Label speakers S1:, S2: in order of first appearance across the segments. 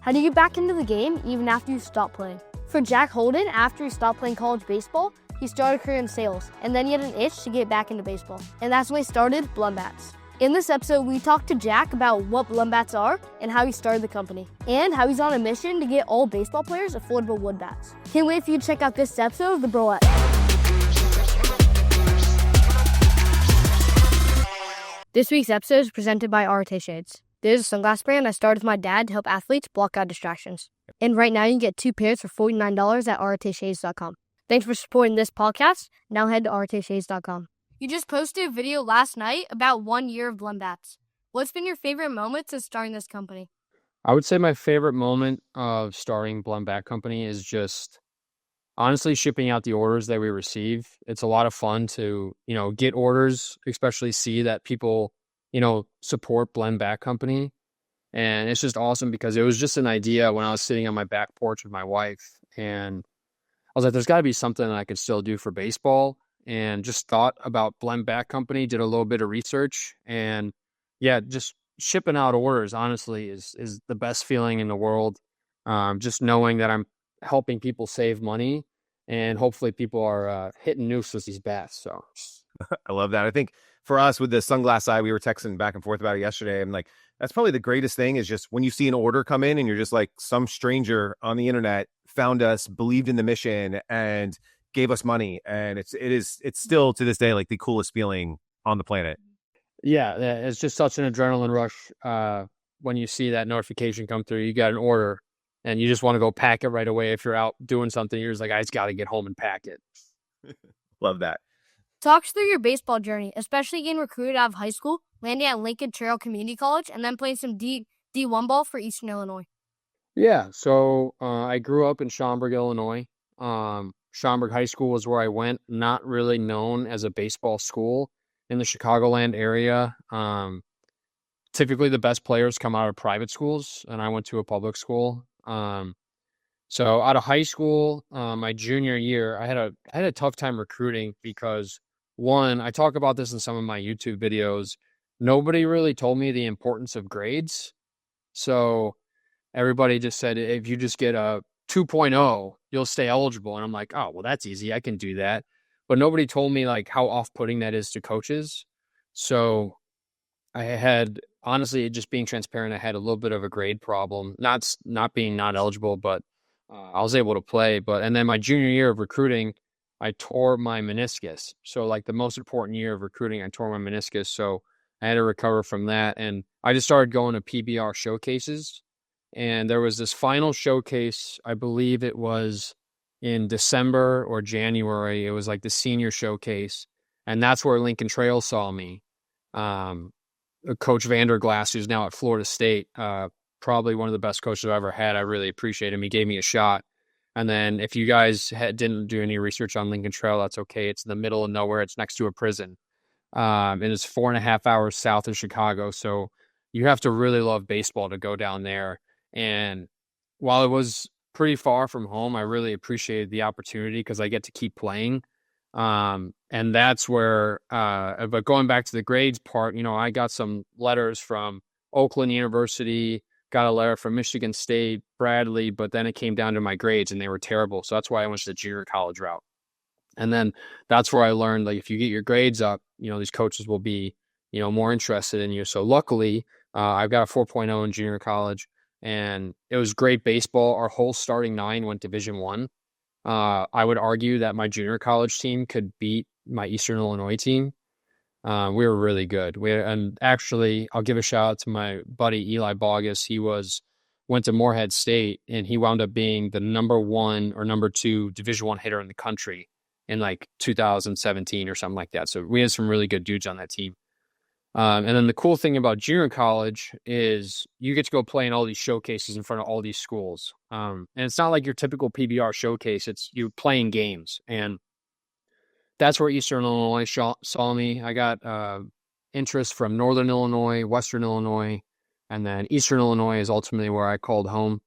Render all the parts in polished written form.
S1: How do you get back into the game even after you stop playing? For Jack Holden, after he stopped playing college baseball, he started a career in sales, and then he had an itch to get back into baseball. And that's when he started Blem Bats. In this episode, we talked to Jack about what Blem Bats are and how he started the company, and how he's on a mission to get all baseball players affordable wood bats. Can't wait for you to check out this episode of the Brolletts. This week's episode is presented by RT Shades. This is a sunglass brand I started with my dad to help athletes block out distractions. And right now you can get 2 pairs for $49 at rtshades.com. Thanks for supporting this podcast. Now head to rtshades.com. You just posted a video last night about 1 year of Blem Bats. What's been your favorite moment since starting this company?
S2: I would say my favorite moment of starting Blem Bat Company is just honestly shipping out the orders that we receive. It's a lot of fun to, get orders, especially see that people, support Blem Bat Company. And it's just awesome because it was just an idea when I was sitting on my back porch with my wife. And I was like, there's got to be something that I could still do for baseball. And just thought about Blem Bat Company, did a little bit of research. And yeah, just shipping out orders, honestly, is the best feeling in the world. Just knowing that I'm helping people save money, and hopefully people are hitting noose with these bats. So
S3: I love that. I think for us with the sunglass eye, we were texting back and forth about it yesterday. I'm like, that's probably the greatest thing is just when you see an order come in and you're just like, some stranger on the internet found us, believed in the mission, and gave us money. And it's still to this day like the coolest feeling on the planet.
S2: Yeah, it's just such an adrenaline rush when you see that notification come through. You got an order and you just want to go pack it right away. If you're out doing something, you're just like, I just got to get home and pack it.
S3: Love that.
S1: Talk us through your baseball journey, especially getting recruited out of high school, landing at Lincoln Trail Community College, and then playing some D1 ball for Eastern Illinois.
S2: Yeah, so I grew up in Schaumburg, Illinois. Schaumburg High School was where I went, not really known as a baseball school in the Chicagoland area. Typically the best players come out of private schools, and I went to a public school. So out of high school, my junior year, I had a tough time recruiting because, one, I talk about this in some of my YouTube videos. Nobody really told me the importance of grades. So everybody just said, if you just get a 2.0, you'll stay eligible. And I'm like, oh, well, that's easy. I can do that. But nobody told me like how off-putting that is to coaches. So I had, honestly, just being transparent, I had a little bit of a grade problem, not being not eligible, but I was able to play. And then my junior year of recruiting, I tore my meniscus. So like the most important year of recruiting, I tore my meniscus. So I had to recover from that. And I just started going to PBR showcases. And there was this final showcase, I believe it was in December or January. It was like the senior showcase. And that's where Lincoln Trail saw me. Coach Vanderglass, who's now at Florida State, probably one of the best coaches I've ever had. I really appreciate him. He gave me a shot. And then if you guys didn't do any research on Lincoln Trail, that's okay. It's in the middle of nowhere. It's next to a prison. And it's 4.5 hours south of Chicago. So you have to really love baseball to go down there. And while it was pretty far from home, I really appreciated the opportunity because I get to keep playing. And that's where, but going back to the grades part, I got some letters from Oakland University, got a letter from Michigan State, Bradley, but then it came down to my grades and they were terrible. So that's why I went to the junior college route. And then that's where I learned, like, if you get your grades up, these coaches will be, more interested in you. So luckily, I've got a 4.0 in junior college, and it was great baseball. Our whole starting 9 went Division I. I would argue that my junior college team could beat my Eastern Illinois team. We were really good. And actually, I'll give a shout out to my buddy Eli Bogus. He went to Morehead State, and he wound up being the number 1 or number 2 Division I hitter in the country in like 2017 or something like that. So we had some really good dudes on that team. And then the cool thing about junior college is you get to go play in all these showcases in front of all these schools. And it's not like your typical PBR showcase. It's you playing games. And that's where Eastern Illinois saw me. I got interest from Northern Illinois, Western Illinois, and then Eastern Illinois is ultimately where I called home.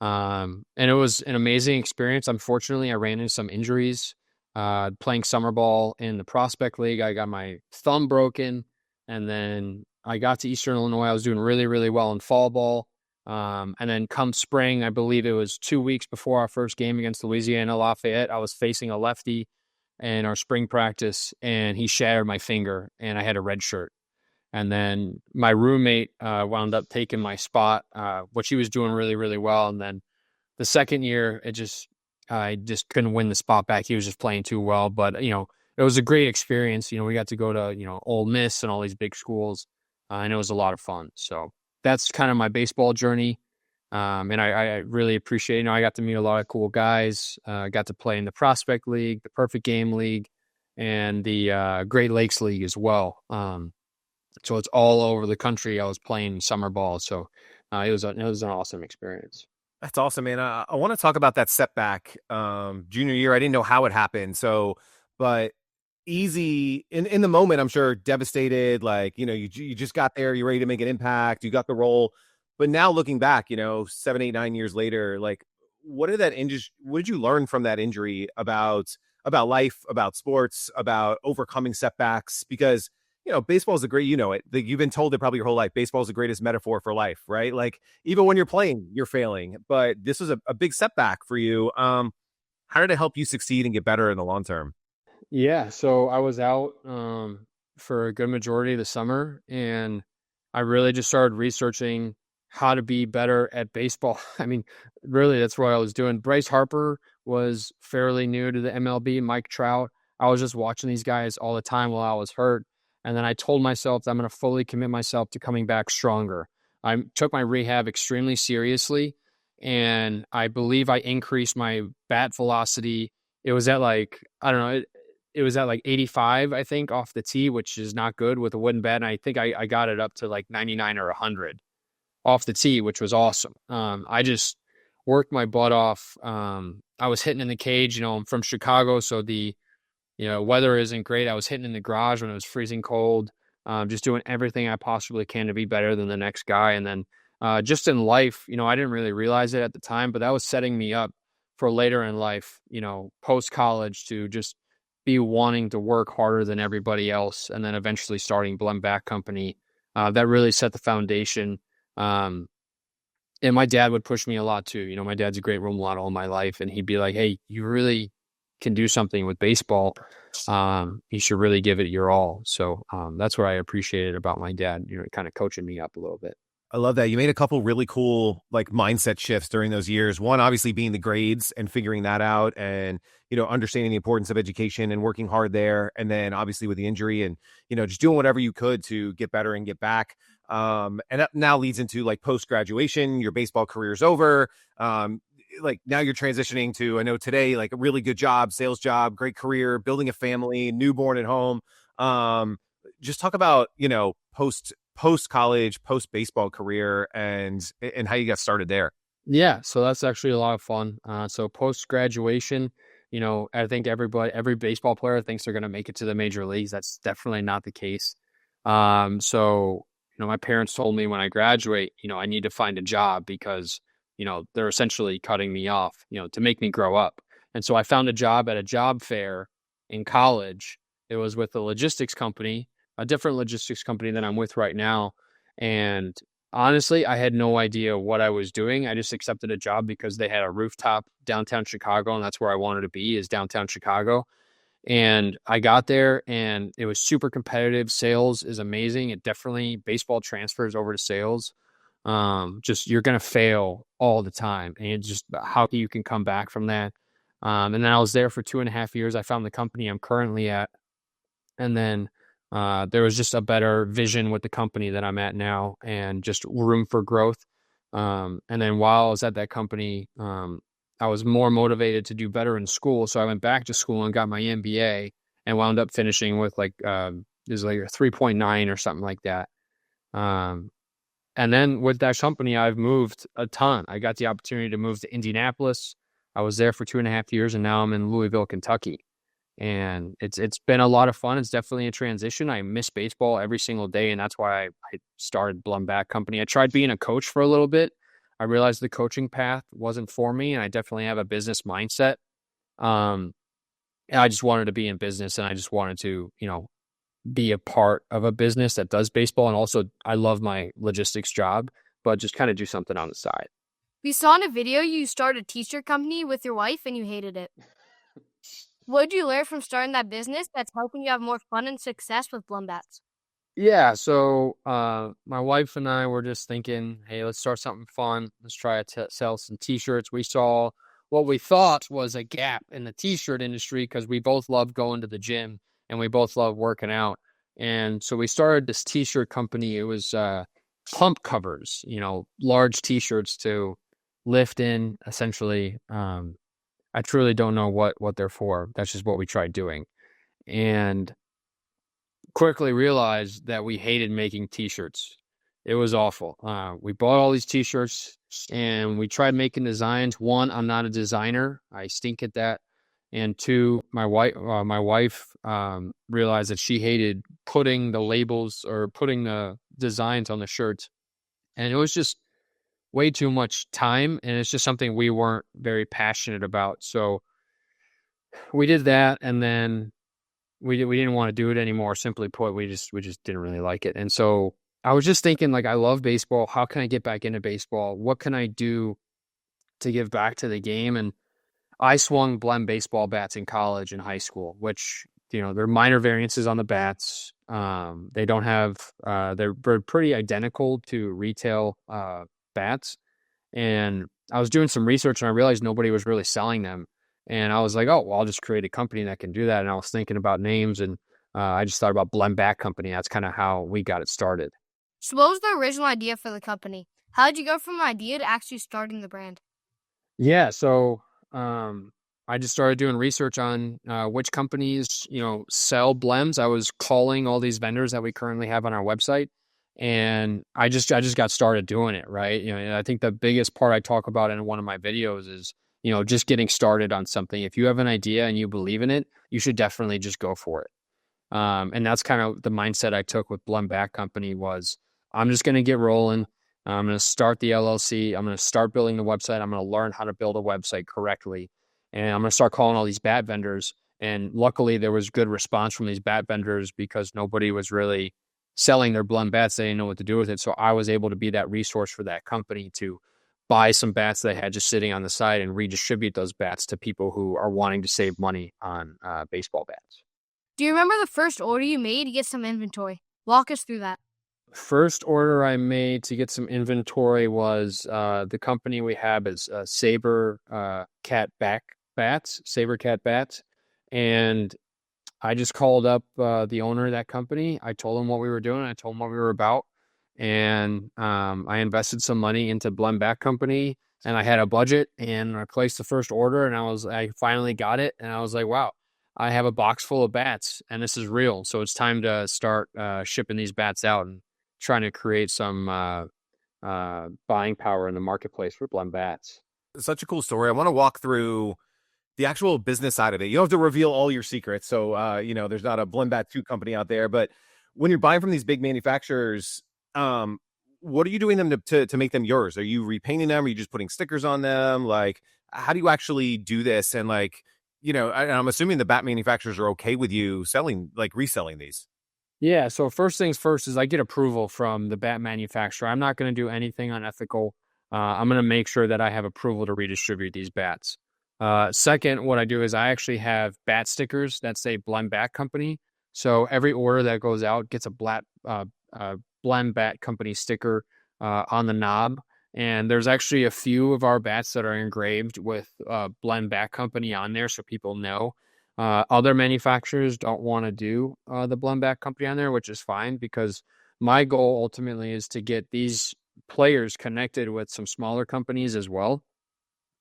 S2: And it was an amazing experience. Unfortunately, I ran into some injuries playing summer ball in the Prospect League. I got my thumb broken, and then I got to Eastern Illinois. I was doing really, really well in fall ball. And then come spring, I believe it was 2 weeks before our first game against Louisiana Lafayette, I was facing a lefty in our spring practice, and he shattered my finger, and I had a red shirt. And then my roommate wound up taking my spot, which he was doing really, really well. And then the second year, I just couldn't win the spot back. He was just playing too well. But, it was a great experience. We got to go to, Ole Miss and all these big schools. And it was a lot of fun. So that's kind of my baseball journey. And I really appreciate, I got to meet a lot of cool guys. Got to play in the Prospect League, the Perfect Game League, and the Great Lakes League as well. So it's all over the country. I was playing summer ball. So it was an awesome experience.
S3: That's awesome, man. I want to talk about that setback junior year. I didn't know how it happened. But easy in the moment, I'm sure devastated. Like, you just got there, you're ready to make an impact. You got the role. But now looking back, 7, 8, 9 years later, like what did you learn from that injury about life, about sports, about overcoming setbacks? Because baseball is you've been told it probably your whole life. Baseball is the greatest metaphor for life, right? Like even when you're playing, you're failing, but this was a big setback for you. How did it help you succeed and get better in the long term?
S2: Yeah. So I was out for a good majority of the summer, and I really just started researching how to be better at baseball. I mean, really, that's what I was doing. Bryce Harper was fairly new to the MLB, Mike Trout. I was just watching these guys all the time while I was hurt. And then I told myself that I'm going to fully commit myself to coming back stronger. I took my rehab extremely seriously, and I believe I increased my bat velocity. It was at it was at 85, I think, off the tee, which is not good with a wooden bat. And I think I got it up to 99 or 100 off the tee, which was awesome. I just worked my butt off. I was hitting in the cage. I'm from Chicago, so the weather isn't great. I was hitting in the garage when it was freezing cold, just doing everything I possibly can to be better than the next guy. And then just in life, I didn't really realize it at the time, but that was setting me up for later in life, post-college, to just be wanting to work harder than everybody else. And then eventually starting Blem Bat Company. That really set the foundation. And my dad would push me a lot too. My dad's a great role model in my life, and he'd be like, "Hey, you really can do something with baseball. You should really give it your all." So that's what I appreciated about my dad, kind of coaching me up a little bit.
S3: I love that. You made a couple really cool mindset shifts during those years. One, obviously being the grades and figuring that out, and understanding the importance of education and working hard there. And then obviously with the injury and just doing whatever you could to get better and get back. And that now leads into post graduation. Your baseball career is over. Now you're transitioning to, I know today, a really good job, sales job, great career, building a family, newborn at home. Just talk about, post college, post baseball career and how you got started there.
S2: Yeah. So that's actually a lot of fun. So post graduation, I think every baseball player thinks they're going to make it to the major leagues. That's definitely not the case. So, my parents told me when I graduate, I need to find a job because they're essentially cutting me off, to make me grow up. And so I found a job at a job fair in college. It was with a logistics company, a different logistics company than I'm with right now. And honestly, I had no idea what I was doing. I just accepted a job because they had a rooftop downtown Chicago, and that's where I wanted to be, is downtown Chicago. And I got there, and it was super competitive. Sales is amazing. Baseball transfers over to sales. Just you're going to fail all the time, and it's just how you can come back from that. And then I was there for 2.5 years. I found the company I'm currently at, and then there was just a better vision with the company that I'm at now, and just room for growth. And then while I was at that company, I was more motivated to do better in school, so I went back to school and got my MBA, and wound up finishing with it was a 3.9 or something like that. And then with that company, I've moved a ton. I got the opportunity to move to Indianapolis. I was there for 2.5 years, and now I'm in Louisville, Kentucky. And it's been a lot of fun. It's definitely a transition. I miss baseball every single day, and that's why I started Blem Bat Company. I tried being a coach for a little bit. I realized the coaching path wasn't for me, and I definitely have a business mindset. And I just wanted to be in business, and I just wanted to, be a part of a business that does baseball. And also, I love my logistics job. but just kind of do something on the side.
S1: We saw in a video you started a t-shirt company with your wife and you hated it. What did you learn from starting that business that's helping you have more fun and success with Blem Bats?
S2: Yeah, so my wife and I were just thinking, hey, let's start something fun. Let's try to sell some t-shirts. We saw what we thought was a gap in the t-shirt industry because we both love going to the gym and we both love working out. And so we started this t-shirt company. It was pump covers, large t-shirts to lift in, essentially. I truly don't know what they're for. That's just what we tried doing. And quickly realized that we hated making t-shirts. It was awful. We bought all these t-shirts and we tried making designs. One, I'm not a designer. I stink at that. And two, my wife realized that she hated putting the labels or putting the designs on the shirts. And it was just way too much time. And it's just something we weren't very passionate about. So we did that, and then we didn't want to do it anymore. Simply put, we just didn't really like it. And so I was just thinking, like, I love baseball. How can I get back into baseball? What can I do to give back to the game? And I swung Blem baseball bats in college and high school, which, they're minor variances on the bats. They don't have, they're pretty identical to retail bats. And I was doing some research and I realized nobody was really selling them. And I was like, oh, well, I'll just create a company that can do that. And I was thinking about names, and I just thought about Blem Bat Company. That's kind of how we got it started.
S1: So what was the original idea for the company? How did you go from an idea to actually starting the brand?
S2: Yeah, so I just started doing research on which companies, sell Blems. I was calling all these vendors that we currently have on our website, and I just got started doing it, right? And I think the biggest part I talk about in one of my videos is, just getting started on something. If you have an idea and you believe in it, you should definitely just go for it. And that's kind of the mindset I took with Blem Bat Company was, I'm just going to get rolling. I'm going to start the LLC. I'm going to start building the website. I'm going to learn how to build a website correctly. And I'm going to start calling all these bat vendors. And luckily there was good response from these bat vendors because nobody was really selling their Blem bats. They didn't know what to do with it. So I was able to be that resource for that company to buy some bats they had just sitting on the side and redistribute those bats to people who are wanting to save money on baseball bats.
S1: Do you remember the first order you made to get some inventory? Walk us through that.
S2: First order I made to get some inventory was the company we have is Saber Cat Bats. And I just called up the owner of that company. I told him what we were doing. I told him what we were about. And I invested some money into Blem Bat Company, and I had a budget, and I placed the first order, and I finally got it, and I was like, wow, I have a box full of bats, and this is real. So it's time to start shipping these bats out and trying to create some buying power in the marketplace for Blem Bats.
S3: Such a cool story. I want to walk through the actual business side of it. You don't have to reveal all your secrets. So, there's not a Blem Bat 2 company out there, but when you're buying from these big manufacturers, what are you doing them to make them yours? Are you repainting them? Are you just putting stickers on them? Like, how do you actually do this? And I'm assuming the bat manufacturers are okay with you reselling these.
S2: Yeah. So first things first is I get approval from the bat manufacturer. I'm not going to do anything unethical. I'm going to make sure that I have approval to redistribute these bats. Second, what I do is I actually have bat stickers that say Blem Bat Company. So every order that goes out gets a Blem Bat Company sticker on the knob. And there's actually a few of our bats that are engraved with Blem Bat Company on there so people know. Other manufacturers don't want to do the Blem Bat Company on there, which is fine because my goal ultimately is to get these players connected with some smaller companies as well.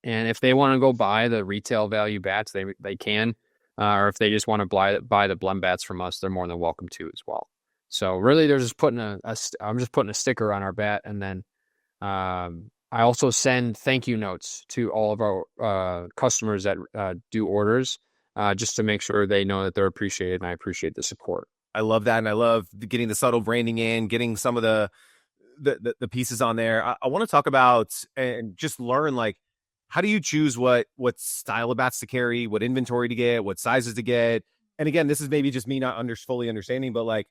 S2: And if they want to go buy the retail value bats, they can. Or if they just want to buy the Blem Bats from us, they're more than welcome to as well. So really, they're just putting I'm just putting a sticker on our bat, and then I also send thank you notes to all of our customers that do orders, just to make sure they know that they're appreciated, and I appreciate the support.
S3: I love that, and I love getting the subtle branding in, getting some of the pieces on there. I want to talk about and just learn, like, how do you choose what style of bats to carry, what inventory to get, what sizes to get? And again, this is maybe just me not fully understanding, but like,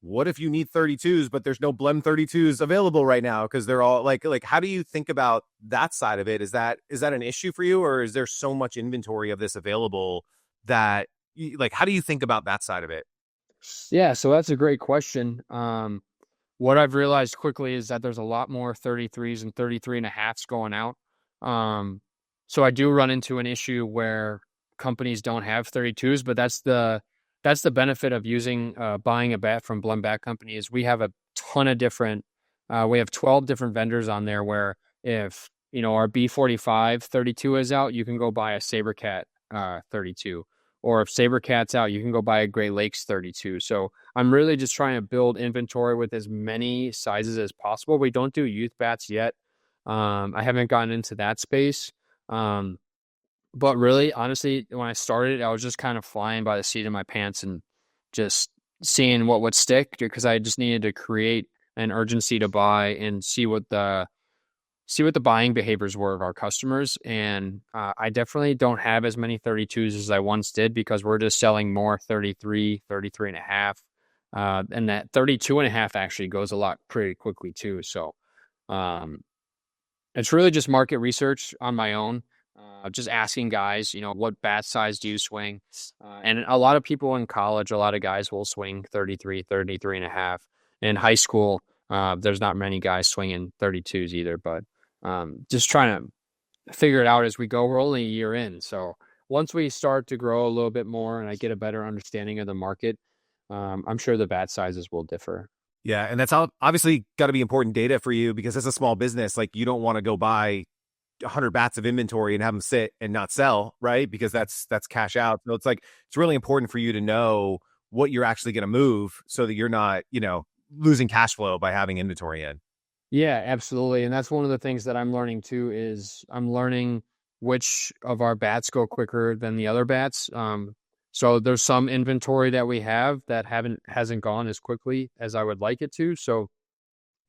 S3: what if you need 32s, but there's no Blem 32s available right now because they're all like how do you think about that side of it? Is that an issue for you, or is there so much inventory of this available that like how do you think about that side of it?
S2: Yeah, so that's a great question. What I've realized quickly is that there's a lot more 33s and 33 and a halves going out. So I do run into an issue where companies don't have 32s, but that's the benefit of using buying a bat from Blem Bat Company is we have a ton of different we have 12 different vendors on there where if our B45 32 is out, you can go buy a Sabercat 32. Or if Sabercat's out, you can go buy a Great Lakes 32. So I'm really just trying to build inventory with as many sizes as possible. We don't do youth bats yet. I haven't gotten into that space. But really, honestly, when I started, I was just kind of flying by the seat of my pants and just seeing what would stick because I just needed to create an urgency to buy and see what the buying behaviors were of our customers. And I definitely don't have as many 32s as I once did because we're just selling more 33, 33 and a half. And that 32 and a half actually goes a lot pretty quickly too. So it's really just market research on my own. Just asking guys, what bat size do you swing? And a lot of people in college, a lot of guys will swing 33, 33 and a half. In high school, there's not many guys swinging 32s either, but just trying to figure it out as we go. We're only a year in. So once we start to grow a little bit more and I get a better understanding of the market, I'm sure the bat sizes will differ.
S3: Yeah. And that's obviously got to be important data for you because as a small business, like you don't want to go buy 100 bats of inventory and have them sit and not sell, right? Because that's cash out. So it's really important for you to know what you're actually going to move so that you're not, losing cash flow by having inventory in.
S2: Yeah, absolutely. And that's one of the things that I'm learning too is I'm learning which of our bats go quicker than the other bats. So there's some inventory that we have that hasn't gone as quickly as I would like it to. So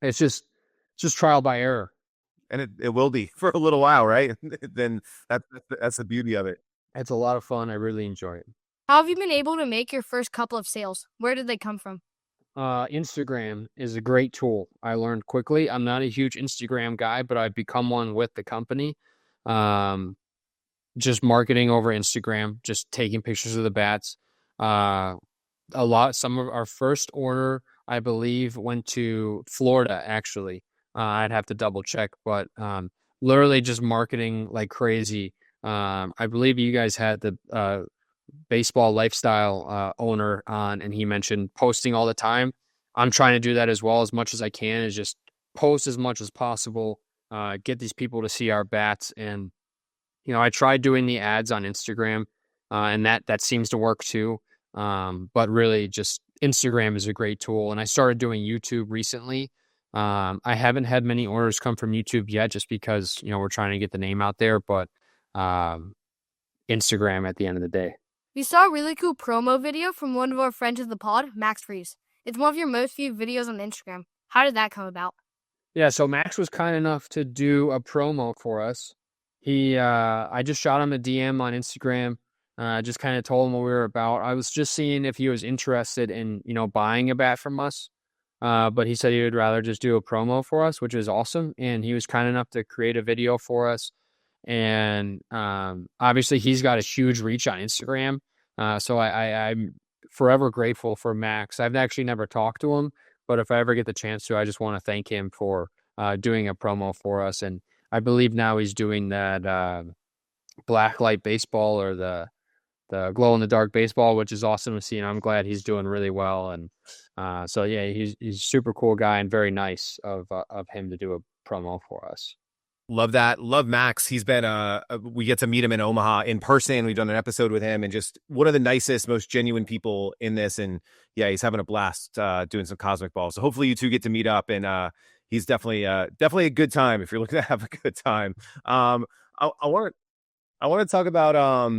S2: it's just trial by error.
S3: And it will be for a little while, right? Then that's the beauty of it.
S2: It's a lot of fun. I really enjoy it.
S1: How have you been able to make your first couple of sales? Where did they come from?
S2: Instagram is a great tool. I learned quickly. I'm not a huge Instagram guy, but I've become one with the company. Just marketing over Instagram, just taking pictures of the bats. Some of our first order, I believe, went to Florida, actually. I'd have to double check, but literally just marketing like crazy. I believe you guys had the baseball lifestyle owner on, and he mentioned posting all the time. I'm trying to do that as well as much as I can, is just post as much as possible, get these people to see our bats. And, I tried doing the ads on Instagram and that seems to work too. But really just Instagram is a great tool. And I started doing YouTube recently. I haven't had many orders come from YouTube yet just because, we're trying to get the name out there, but Instagram at the end of the day.
S1: We saw a really cool promo video from one of our friends of the pod, Max Freeze. It's one of your most viewed videos on Instagram. How did that come about?
S2: Yeah, so Max was kind enough to do a promo for us. I just shot him a DM on Instagram, just kind of told him what we were about. I was just seeing if he was interested in, buying a bat from us. But he said he would rather just do a promo for us, which is awesome. And he was kind enough to create a video for us. And obviously he's got a huge reach on Instagram. So I'm forever grateful for Max. I've actually never talked to him, but if I ever get the chance to, I just want to thank him for doing a promo for us. And I believe now he's doing that black light baseball or the glow in the dark baseball, which is awesome to see. And I'm glad he's doing really well. And so yeah, he's a super cool guy and very nice of him to do a promo for us.
S3: Love that. Love Max. He's been we get to meet him in Omaha in person. We've done an episode with him and just one of the nicest, most genuine people in this. And yeah, he's having a blast doing some cosmic balls. So hopefully you two get to meet up, and he's definitely a good time if you're looking to have a good time. I want to talk about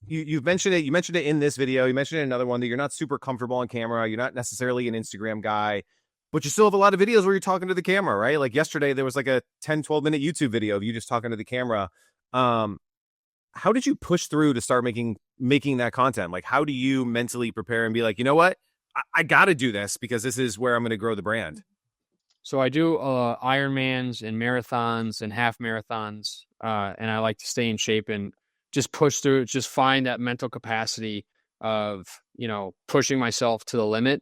S3: you've mentioned it. You mentioned it in this video. You mentioned it in another one that you're not super comfortable on camera. You're not necessarily an Instagram guy, but you still have a lot of videos where you're talking to the camera, right? Like yesterday, there was like a 10, 12 minute YouTube video of you just talking to the camera. How did you push through to start making that content? Like, how do you mentally prepare and be like, you know what? I got to do this because this is where I'm going to grow the brand?
S2: So I do Ironmans and marathons and half marathons, and I like to stay in shape and just push through, just find that mental capacity of, pushing myself to the limit.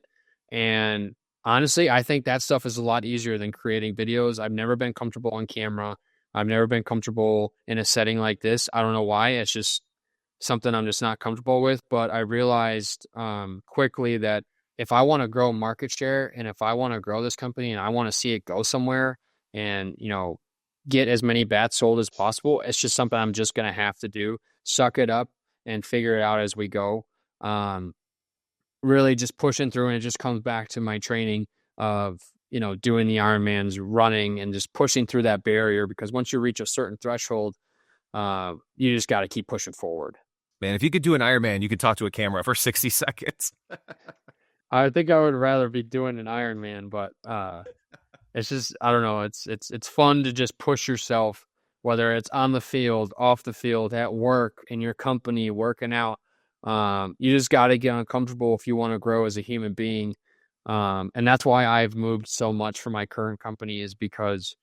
S2: And honestly, I think that stuff is a lot easier than creating videos. I've never been comfortable on camera. I've never been comfortable in a setting like this. I don't know why. It's just something I'm just not comfortable with. But I realized quickly that if I want to grow market share and if I want to grow this company and I want to see it go somewhere and, get as many bats sold as possible, it's just something I'm just going to have to do. Suck it up and figure it out as we go. Really just pushing through, and it just comes back to my training of, doing the Ironmans, running, and just pushing through that barrier, because once you reach a certain threshold, you just got to keep pushing forward.
S3: Man, if you could do an Ironman, you could talk to a camera for 60 seconds.
S2: I think I would rather be doing an Ironman, but it's just, I don't know. It's fun to just push yourself, whether it's on the field, off the field, at work, in your company, working out. You just got to get uncomfortable if you want to grow as a human being. And that's why I've moved so much from my current company, is because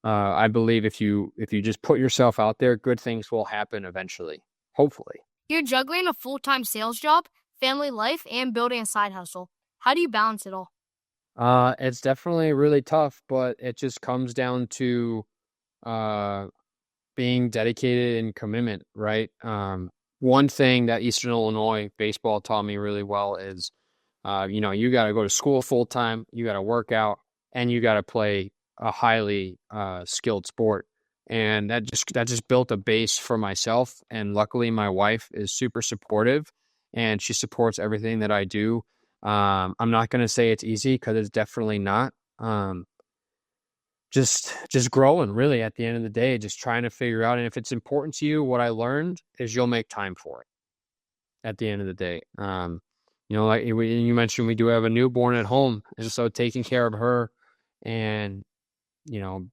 S2: I believe if you just put yourself out there, good things will happen eventually, hopefully.
S1: You're juggling a full-time sales job, family life, and building a side hustle. How do you balance it all?
S2: It's definitely really tough, but it just comes down to being dedicated and commitment, right? One thing that Eastern Illinois baseball taught me really well is, you got to go to school full time, you got to work out, and you got to play a highly skilled sport. And that just built a base for myself. And luckily, my wife is super supportive, and she supports everything that I do. I'm not going to say it's easy, because it's definitely not. Just growing, really, at the end of the day, just trying to figure out. And if it's important to you, what I learned is you'll make time for it at the end of the day. Like you mentioned, we do have a newborn at home. And so taking care of her and,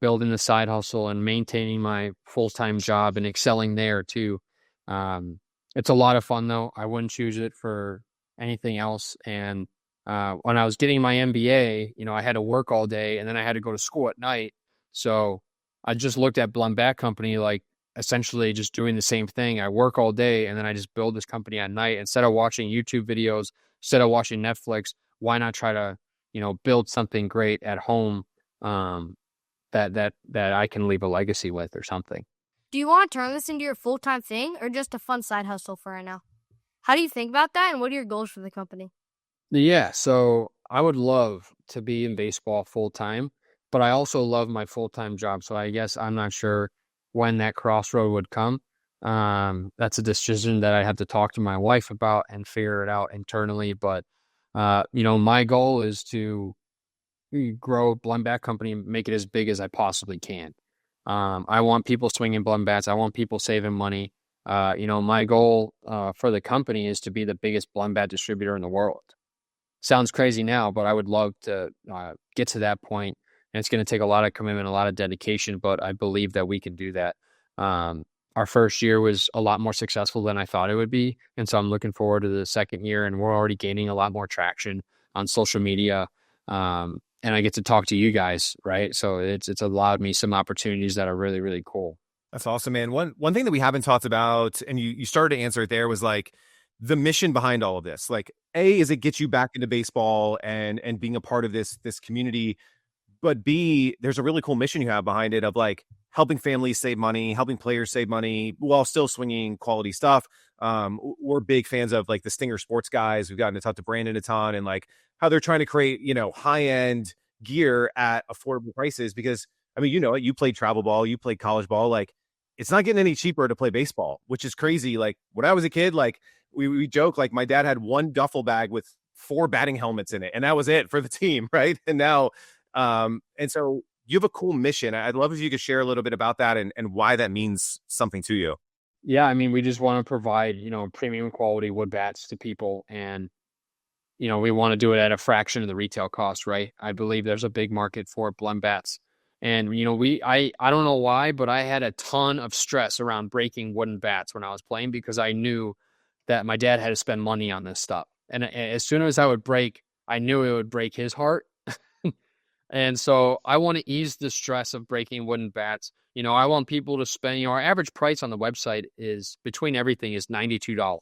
S2: building the side hustle and maintaining my full-time job and excelling there too. It's a lot of fun, though. I wouldn't choose it for anything else. And when I was getting my MBA, I had to work all day and then I had to go to school at night. So I just looked at Blem Bat Company like essentially just doing the same thing. I work all day and then I just build this company at night. Instead of watching YouTube videos, instead of watching Netflix, why not try to, build something great at home that I can leave a legacy with or something.
S1: Do you want to turn this into your full-time thing or just a fun side hustle for right now? How do you think about that, and what are your goals for the company?
S2: Yeah, so I would love to be in baseball full-time, but I also love my full-time job. So I guess I'm not sure when that crossroad would come. That's a decision that I have to talk to my wife about and figure it out internally. But, my goal is to grow Blem Bat Company and make it as big as I possibly can. I want people swinging Blem Bats. I want people saving money. My goal for the company is to be the biggest Blem Bat distributor in the world. Sounds crazy now, but I would love to get to that point. And it's going to take a lot of commitment, a lot of dedication, but I believe that we can do that. Our first year was a lot more successful than I thought it would be. And so I'm looking forward to the second year, and we're already gaining a lot more traction on social media. And I get to talk to you guys, right? So it's allowed me some opportunities that are really, really cool.
S3: That's awesome, man. One thing that we haven't talked about, and you started to answer it there, was like the mission behind all of this. Like, A, is it gets you back into baseball and being a part of this community, but B, there's a really cool mission you have behind it of like helping families save money, helping players save money while still swinging quality stuff. We're big fans of like the Stinger Sports guys. We've gotten to talk to Brandon a ton, and like how they're trying to create, high-end gear at affordable prices, because I mean, you played travel ball, you played college ball, like it's not getting any cheaper to play baseball, which is crazy. Like when I was a kid, like we joke, like my dad had one duffel bag with 4 batting helmets in it, and that was it for the team. Right. And now, and so you have a cool mission. I'd love if you could share a little bit about that and why that means something to you.
S2: Yeah. I mean, we just want to provide, premium quality wood bats to people, and, we want to do it at a fraction of the retail cost, right? I believe there's a big market for Blem Bats. And, I don't know why, but I had a ton of stress around breaking wooden bats when I was playing, because I knew that my dad had to spend money on this stuff. And as soon as I would break I knew it would break his heart. And so I want to ease the stress of breaking wooden bats. I want people to spend, our average price on the website is between everything is $92,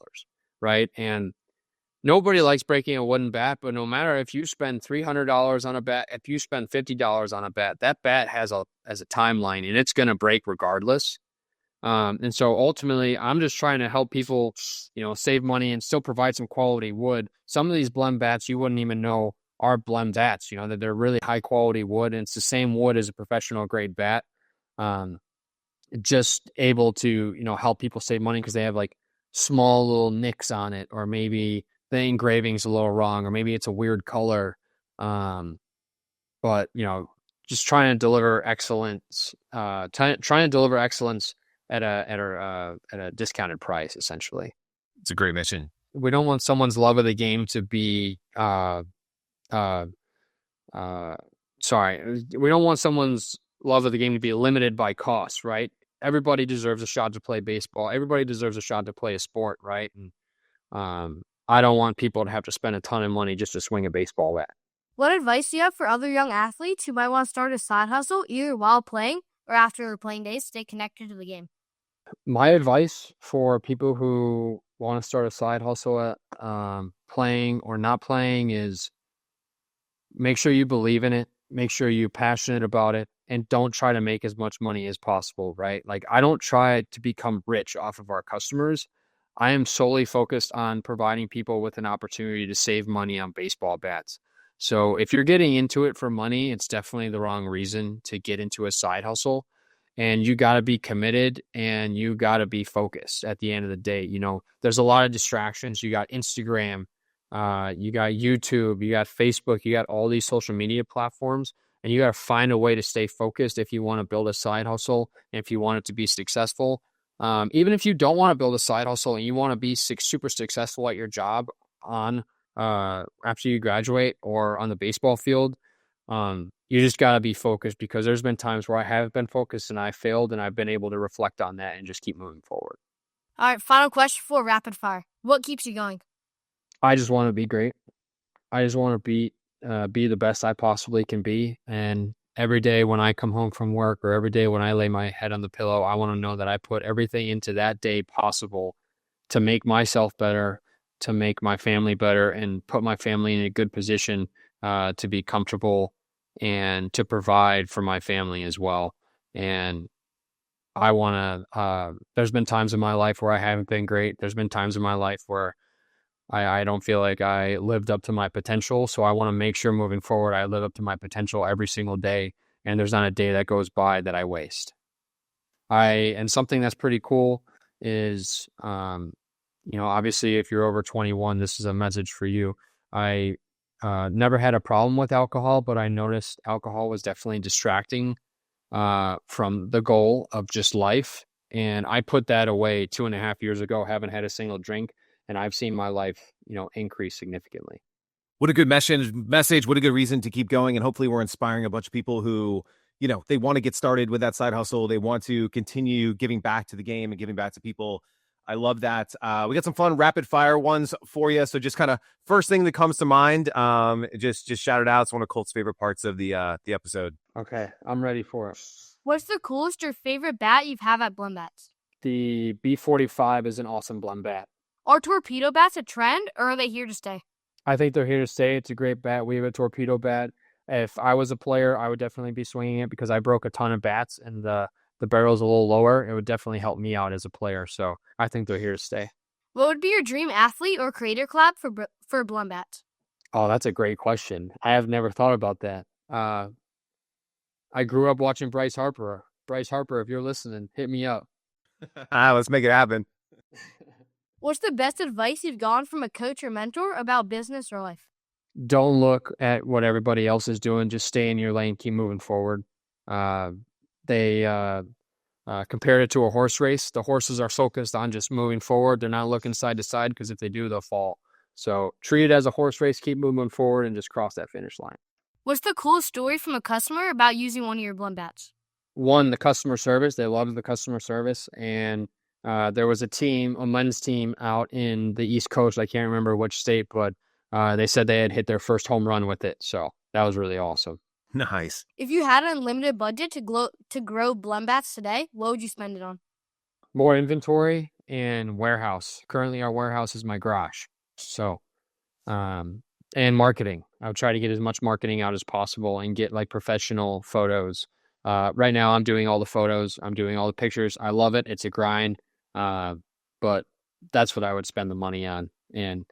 S2: right? And nobody likes breaking a wooden bat, but no matter if you spend $300 on a bat, if you spend $50 on a bat, that bat has a timeline and it's going to break regardless. And so ultimately, I'm just trying to help people, save money and still provide some quality wood. Some of these Blem bats you wouldn't even know are Blem Bats, that they're really high quality wood, and it's the same wood as a professional grade bat. Just able to, help people save money because they have like small little nicks on it, or maybe the engraving's a little wrong, or maybe it's a weird color. But just trying to deliver excellence, trying to deliver excellence at a discounted price, essentially.
S3: It's a great mission.
S2: We don't want someone's love of the game to be we don't want someone's love of the game to be limited by cost, right? Everybody deserves a shot to play baseball. Everybody deserves a shot to play a sport, right? And I don't want people to have to spend a ton of money just to swing a baseball bat.
S1: What advice do you have for other young athletes who might want to start a side hustle either while playing or after their playing days to stay connected to the game?
S2: My advice for people who want to start a side hustle at playing or not playing is make sure you believe in it, make sure you're passionate about it, and don't try to make as much money as possible, right? Like, I don't try to become rich off of our customers. I am solely focused on providing people with an opportunity to save money on baseball bats. So if you're getting into it for money, it's definitely the wrong reason to get into a side hustle. And you got to be committed and you got to be focused at the end of the day. There's a lot of distractions. You got Instagram, you got YouTube, you got Facebook, you got all these social media platforms, and you got to find a way to stay focused if you want to build a side hustle and if you want it to be successful. Even if you don't want to build a side hustle and you want to be super successful at your job after you graduate or on the baseball field, you just got to be focused, because there's been times where I have been focused and I failed, and I've been able to reflect on that and just keep moving forward.
S1: All right, final question for rapid fire. What keeps you going?
S2: I just want to be great. I just want to be the best I possibly can be. And every day when I come home from work, or every day when I lay my head on the pillow, I want to know that I put everything into that day possible to make myself better, to make my family better, and put my family in a good position to be comfortable and to provide for my family as well. And I want to, there's been times in my life where I haven't been great. There's been times in my life where I don't feel like I lived up to my potential. So I want to make sure moving forward, I live up to my potential every single day. And there's not a day that goes by that I waste. And something that's pretty cool is, obviously if you're over 21, this is a message for you. I never had a problem with alcohol, but I noticed alcohol was definitely distracting from the goal of just life. And I put that away 2.5 years ago, haven't had a single drink, and I've seen my life, increase significantly.
S3: What a good message. What a good reason to keep going. And hopefully we're inspiring a bunch of people who, they want to get started with that side hustle. They want to continue giving back to the game and giving back to people. I love that. We got some fun rapid fire ones for you. So just kind of first thing that comes to mind, just shout it out. It's one of Colt's favorite parts of the episode.
S2: Okay, I'm ready for it.
S1: What's the coolest or favorite bat you've had at Blem Bats?
S2: The B45 is an awesome Blem bat.
S1: Are torpedo bats a trend, or are they here to stay?
S2: I think they're here to stay. It's a great bat. We have a torpedo bat. If I was a player, I would definitely be swinging it, because I broke a ton of bats and the barrel's a little lower. It would definitely help me out as a player. So I think they're here to stay.
S1: What would be your dream athlete or creator collab for Blem Bats?
S2: Oh, that's a great question. I have never thought about that. I grew up watching Bryce Harper. Bryce Harper, if you're listening, hit me up.
S3: Let's make it happen.
S1: What's the best advice you've gotten from a coach or mentor about business or life?
S2: Don't look at what everybody else is doing. Just stay in your lane. Keep moving forward. They compared it to a horse race. The horses are focused on just moving forward. They're not looking side to side, because if they do, they'll fall. So treat it as a horse race. Keep moving forward and just cross that finish line.
S1: What's the coolest story from a customer about using one of your Blem Bats?
S2: One, the customer service. They loved the customer service. And there was a men's team out in the East Coast. I can't remember which state, but They said they had hit their first home run with it. So that was really awesome.
S3: Nice.
S1: If you had an unlimited budget to grow Blem Bats today, what would you spend it on?
S2: More inventory and warehouse. Currently, our warehouse is my garage. So, and marketing. I would try to get as much marketing out as possible and get like professional photos. Right now, I'm doing all the photos. I'm doing all the pictures. I love it. It's a grind. But that's what I would spend the money on, and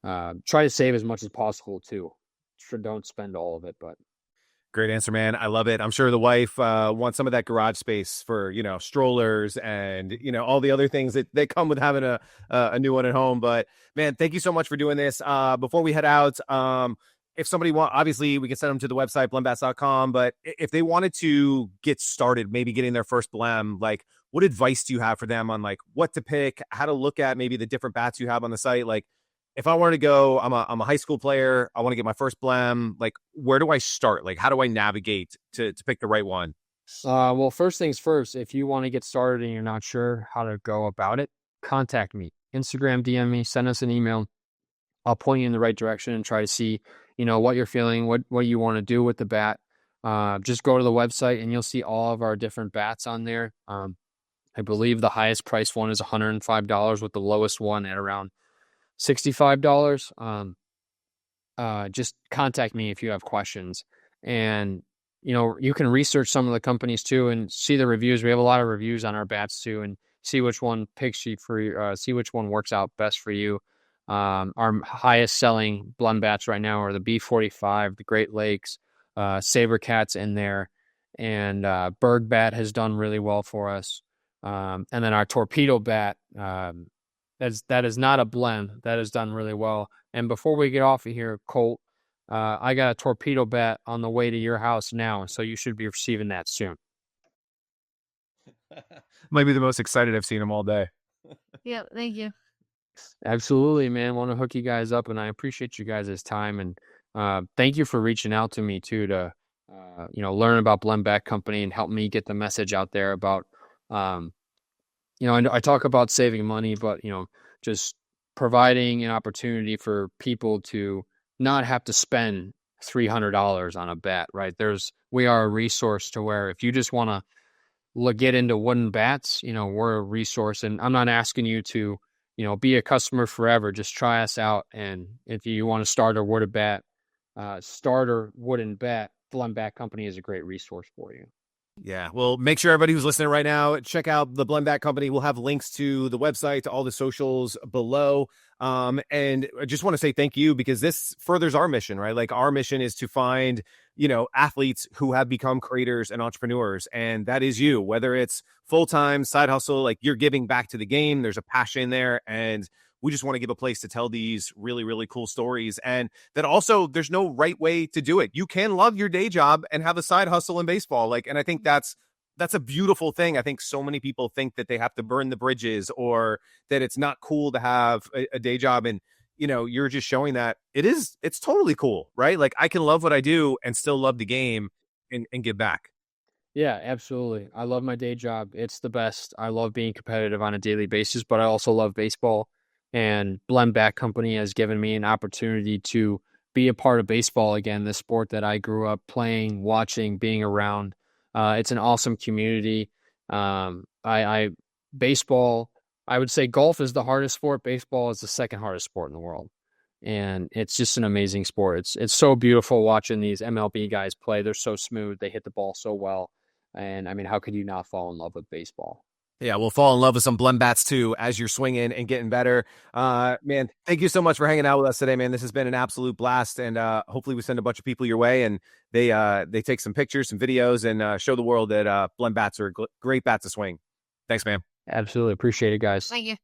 S2: try to save as much as possible too. Sure, don't spend all of it, but
S3: Great answer, man. I love it. I'm sure the wife wants some of that garage space for, strollers and, all the other things that come with having a new one at home. But man, thank you so much for doing this. Before we head out, if somebody obviously we can send them to the website, blembats.com. But if they wanted to get started, maybe getting their first Blem, like what advice do you have for them on like what to pick, how to look at maybe the different bats you have on the site? Like, if I wanted to go, I'm a high school player, I want to get my first Blem, like where do I start? Like how do I navigate to pick the right one?
S2: well, first things first, if you want to get started and you're not sure how to go about it, contact me. Instagram, DM me, send us an email. I'll point you in the right direction and try to see, what you're feeling, what you want to do with the bat. Just go to the website and you'll see all of our different bats on there. I believe the highest price one is $105 with the lowest one at around $65. Just contact me if you have questions, and you can research some of the companies too and see the reviews. We have a lot of reviews on our bats too, and see which one see which one works out best for you. Our highest selling Blem bats right now are the B45, the Great Lakes, Saber Cats in there, and Berg bat has done really well for us. And then our Torpedo bat, that is not a Blem. That has done really well. And before we get off of here, Colt, I got a Torpedo bat on the way to your house now, so you should be receiving that soon.
S3: Might be the most excited I've seen him all day.
S1: Yeah, thank you.
S2: Absolutely, man. Want to hook you guys up, and I appreciate you guys' time. And thank you for reaching out to me too to learn about Blem Bat Company and help me get the message out there about I talk about saving money, but, just providing an opportunity for people to not have to spend $300 on a bat, right? We are a resource to where if you just want to get into wooden bats, we're a resource, and I'm not asking you to, be a customer forever. Just try us out. And if you want to start a wooden bat, Blem Bat Company is a great resource for you.
S3: Yeah. Well, make sure everybody who's listening right now, check out the Blem Bat Company. We'll have links to the website, to all the socials below. And I just want to say thank you because this furthers our mission, right? Like our mission is to find, athletes who have become creators and entrepreneurs. And that is you, whether it's full-time side hustle, like you're giving back to the game. There's a passion there. And we just want to give a place to tell these really, really cool stories. And that also there's no right way to do it. You can love your day job and have a side hustle in baseball. And I think that's a beautiful thing. I think so many people think that they have to burn the bridges or that it's not cool to have a day job. And, you're just showing that it's totally cool, right? Like I can love what I do and still love the game and give back.
S2: Yeah, absolutely. I love my day job. It's the best. I love being competitive on a daily basis, but I also love baseball. And Blem Bat Company has given me an opportunity to be a part of baseball again, the sport that I grew up playing, watching, being around. It's an awesome community. Baseball, I would say golf is the hardest sport. Baseball is the second hardest sport in the world. And it's just an amazing sport. It's so beautiful watching these MLB guys play. They're so smooth. They hit the ball so well. And I mean, how could you not fall in love with baseball?
S3: Yeah, we'll fall in love with some Blem Bats too as you're swinging and getting better. Man, thank you so much for hanging out with us today, man. This has been an absolute blast, and hopefully we send a bunch of people your way, and they take some pictures, some videos, and show the world that Blem Bats are great bats to swing. Thanks, man.
S2: Absolutely. Appreciate it, guys.
S1: Thank you.